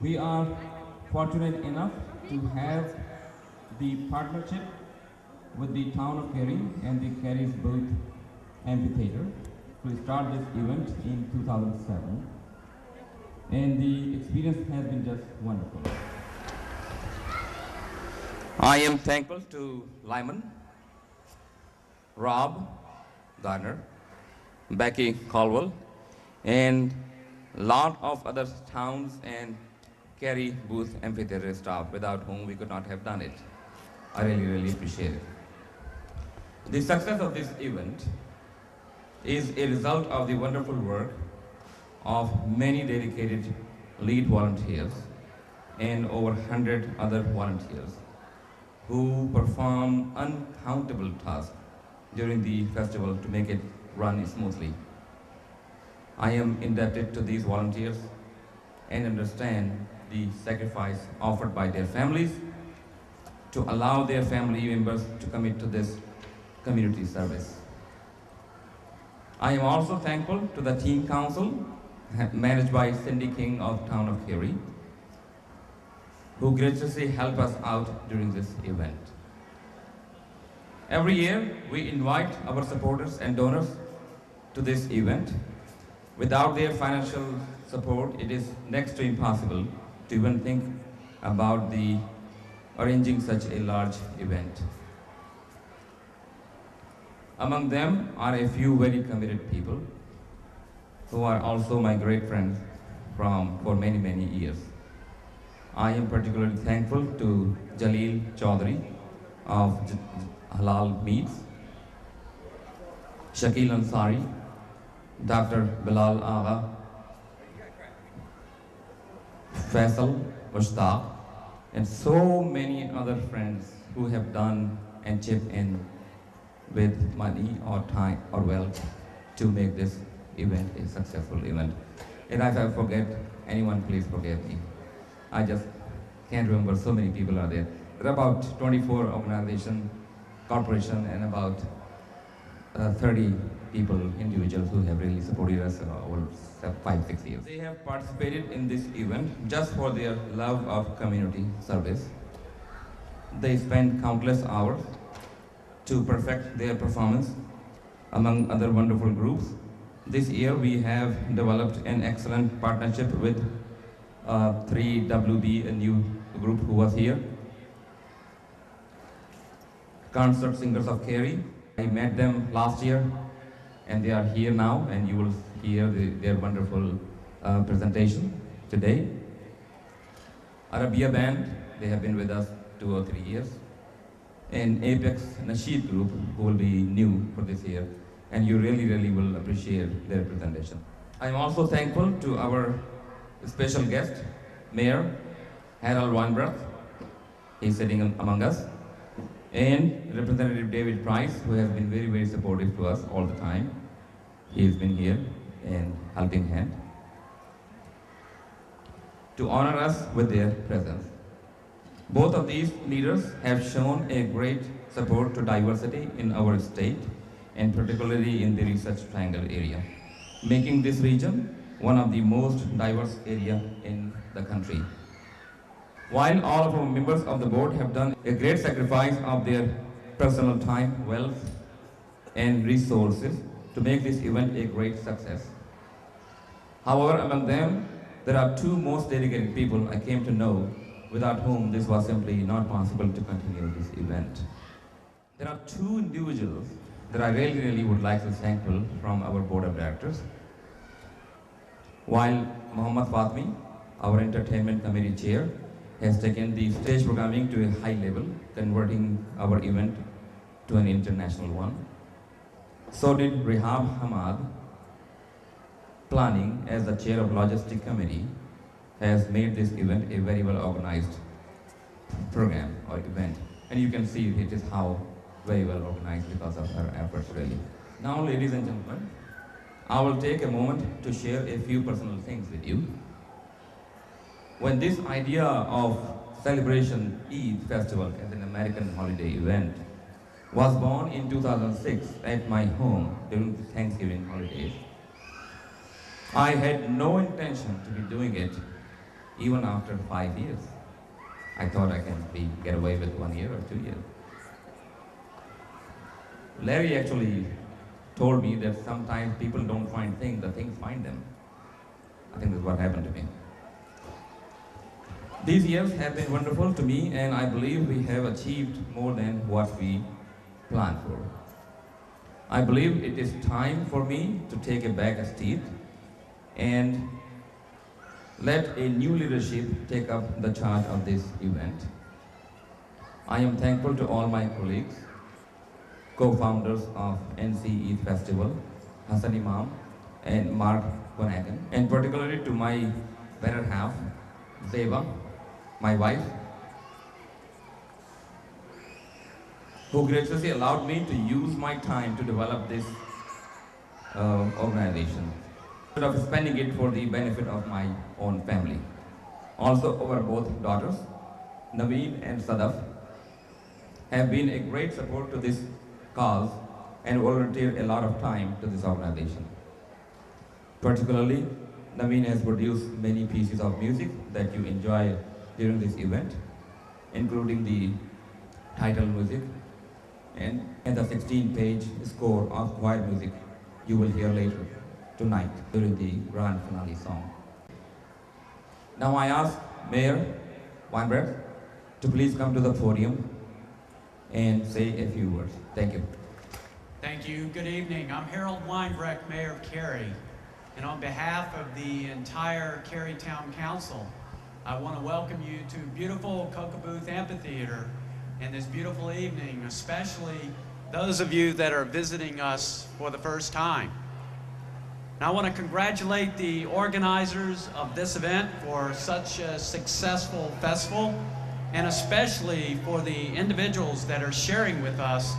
We are fortunate enough to have the partnership with the town of Cary and the Cary's Booth Amphitheater to start this event in 2007, and the experience has been just wonderful. I am thankful to Lyman, Rob Gardner, Becky Caldwell, and a lot of other towns and Cary Booth Amphitheater staff without whom we could not have done it. I really, really appreciate it. The success of this event is a result of the wonderful work of many dedicated lead volunteers and over 100 other volunteers who perform uncountable tasks during the festival to make it run smoothly. I am indebted to these volunteers and understand the sacrifice offered by their families to allow their family members to commit to this community service. I am also thankful to the team council managed by Cindy King of Town of Cary, who graciously help us out during this event. Every year, we invite our supporters and donors to this event. Without their financial support, it is next to impossible to even think about arranging such a large event. Among them are a few very committed people who are also my great friends for many, many years. I am particularly thankful to Jaleel Chaudhary of Halal Meats, Shakil Ansari, Dr. Bilal Agha, Faisal Mushtaq, and so many other friends who have done and chipped in with money or time or wealth to make this event a successful event. And if I forget anyone, please forgive me. I just can't remember, so many people are there. There are about 24 organizations, corporations, and about 30 people, individuals who have really supported us over 5-6 years. They have participated in this event just for their love of community service. They spend countless hours to perfect their performance among other wonderful groups. This year we have developed an excellent partnership with 3WB, a new group who was here. Concert Singers of Cary. I met them last year and they are here now, and you will hear their wonderful presentation today. Arabia Band, they have been with us 2 or 3 years. And Apex Nasheed Group, who will be new for this year, and you really, really will appreciate their presentation. I am also thankful to our special guest, Mayor Harold Weinbrecht. He's sitting among us. And Representative David Price, who has been very, very supportive to us all the time. He's been here and helping hand to honor us with their presence. Both of these leaders have shown a great support to diversity in our state, and particularly in the Research Triangle area, making this region one of the most diverse areas in the country. While all of our members of the board have done a great sacrifice of their personal time, wealth, and resources to make this event a great success. However, among them, there are two most dedicated people I came to know without whom this was simply not possible to continue this event. There are two individuals that I really, really would like to thank from our board of directors. While Muhammad Fatmi, our entertainment committee chair, has taken the stage programming to a high level, converting our event to an international one. So did Rehab Hamad, planning as the chair of logistic committee, has made this event a very well organized program or event. And you can see it is how very well organized because of her efforts really. Now, ladies and gentlemen, I will take a moment to share a few personal things with you. When this idea of celebration Eid festival as an American holiday event was born in 2006 at my home during the Thanksgiving holidays, I had no intention to be doing it even after 5 years. I thought I can get away with 1 year or 2 years. Larry actually told me that sometimes people don't find things, the things find them. I think that's what happened to me. These years have been wonderful to me, and I believe we have achieved more than what we planned for. I believe it is time for me to take a back seat and let a new leadership take up the charge of this event. I am thankful to all my colleagues, co-founders of NC Eid Festival, Hassan Imam and Mark Conagan, and particularly to my better half, Zeba, my wife, who graciously allowed me to use my time to develop this organization, instead of spending it for the benefit of my own family. Also, our both daughters, Naveen and Sadaf, have been a great support to this cause and volunteer a lot of time to this organization. Particularly, Naveen has produced many pieces of music that you enjoy during this event, including the title music and the 16-page score of choir music you will hear later tonight during the grand finale song. Now I ask Mayor Weinberg to please come to the podium and say a few words. Thank you. Thank you. Good evening. I'm Harold Weinbrecht, Mayor of Cary. And on behalf of the entire Cary Town Council, I want to welcome you to beautiful Cocoa Amphitheater in this beautiful evening, especially those of you that are visiting us for the first time. And I want to congratulate the organizers of this event for such a successful festival, and especially for the individuals that are sharing with us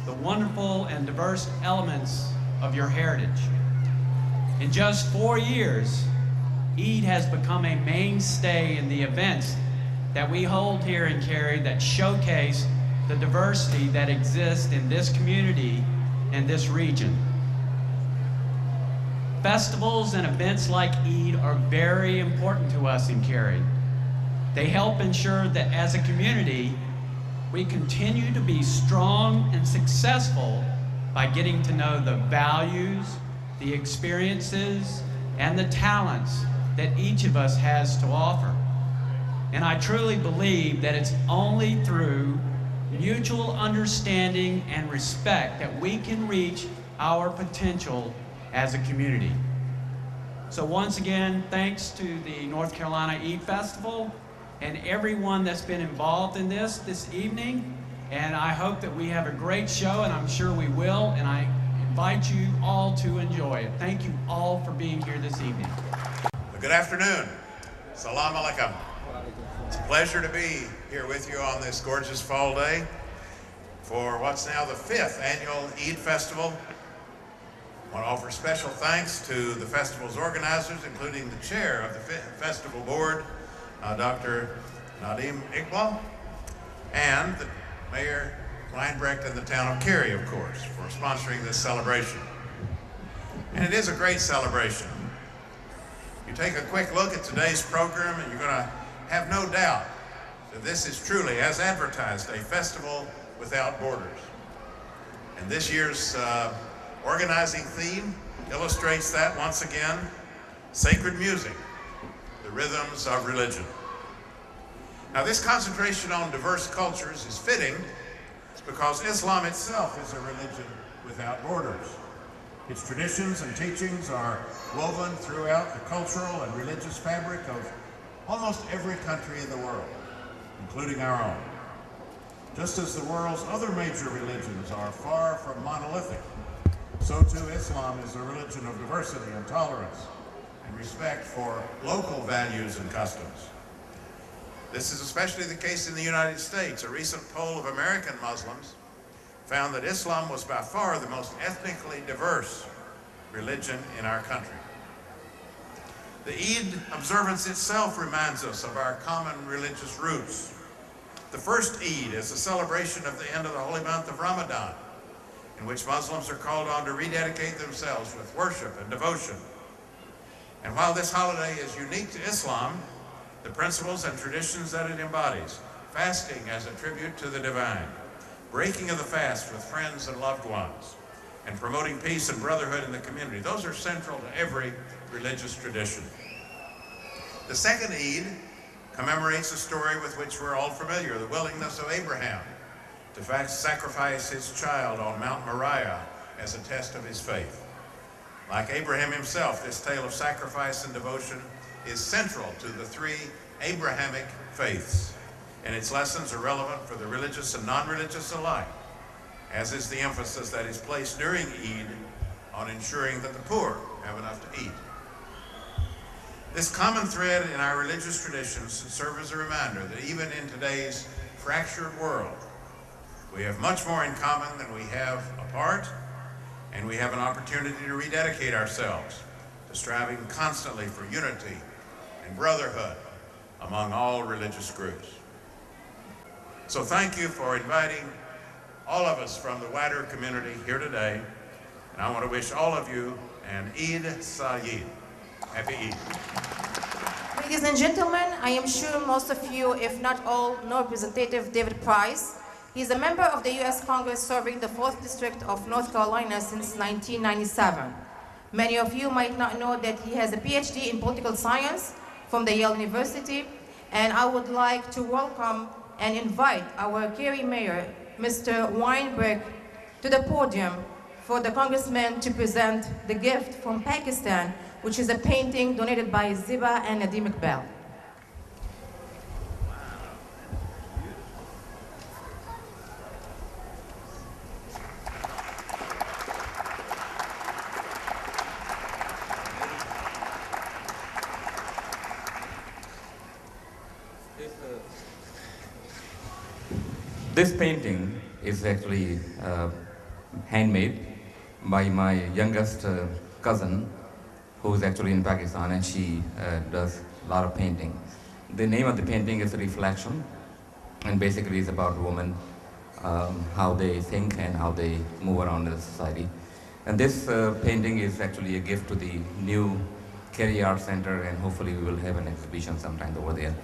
the wonderful and diverse elements of your heritage. In just 4 years, Eid has become a mainstay in the events that we hold here in Cary that showcase the diversity that exists in this community and this region. Festivals and events like Eid are very important to us in Cary. They help ensure that as a community, we continue to be strong and successful by getting to know the values, the experiences, and the talents that each of us has to offer. And I truly believe that it's only through mutual understanding and respect that we can reach our potential as a community. So once again, thanks to the North Carolina Eid Festival and everyone that's been involved in this evening. And I hope that we have a great show, and I'm sure we will, and I invite you all to enjoy it. Thank you all for being here this evening. Good afternoon. Salam alaikum. It's a pleasure to be here with you on this gorgeous fall day for what's now the 5th annual Eid Festival. I want to offer special thanks to the festival's organizers, including the chair of the festival board, Dr. Nadim Iqbal, and the Mayor Weinbrecht and the town of Cary, of course, for sponsoring this celebration. And it is a great celebration. You take a quick look at today's program and you're going to have no doubt that this is truly, as advertised, a festival without borders. And this year's organizing theme illustrates that once again: sacred music, the rhythms of religion. Now, this concentration on diverse cultures is fitting because Islam itself is a religion without borders. Its traditions and teachings are woven throughout the cultural and religious fabric of almost every country in the world, including our own. Just as the world's other major religions are far from monolithic, so too Islam is a religion of diversity and tolerance and respect for local values and customs. This is especially the case in the United States. A recent poll of American Muslims found that Islam was by far the most ethnically diverse religion in our country. The Eid observance itself reminds us of our common religious roots. The first Eid is a celebration of the end of the holy month of Ramadan, in which Muslims are called on to rededicate themselves with worship and devotion. And while this holiday is unique to Islam, the principles and traditions that it embodies, fasting as a tribute to the divine, breaking of the fast with friends and loved ones, and promoting peace and brotherhood in the community. Those are central to every religious tradition. The second Eid commemorates a story with which we're all familiar, the willingness of Abraham to sacrifice his child on Mount Moriah as a test of his faith. Like Abraham himself, this tale of sacrifice and devotion is central to the three Abrahamic faiths, and its lessons are relevant for the religious and non-religious alike, as is the emphasis that is placed during Eid on ensuring that the poor have enough to eat. This common thread in our religious traditions serves as a reminder that even in today's fractured world, we have much more in common than we have apart, and we have an opportunity to rededicate ourselves to striving constantly for unity and brotherhood among all religious groups. So thank you for inviting all of us from the wider community here today, and I want to wish all of you an Eid Saeed. Happy Eid. Ladies and gentlemen, I am sure most of you, if not all, know Representative David Price. He is a member of the U.S. Congress serving the 4th District of North Carolina since 1997. Many of you might not know that he has a PhD in political science from the Yale University, and I would like to welcome and invite our Cary Mayor, Mr. Weinberg, to the podium for the Congressman to present the gift from Pakistan, which is a painting donated by Ziba and Nadim Iqbal. This painting is actually handmade by my youngest cousin, who is actually in Pakistan, and she does a lot of painting. The name of the painting is Reflection, and basically it's about women, how they think and how they move around in the society. And this painting is actually a gift to the new Cary Art Center, and hopefully we will have an exhibition sometime over there.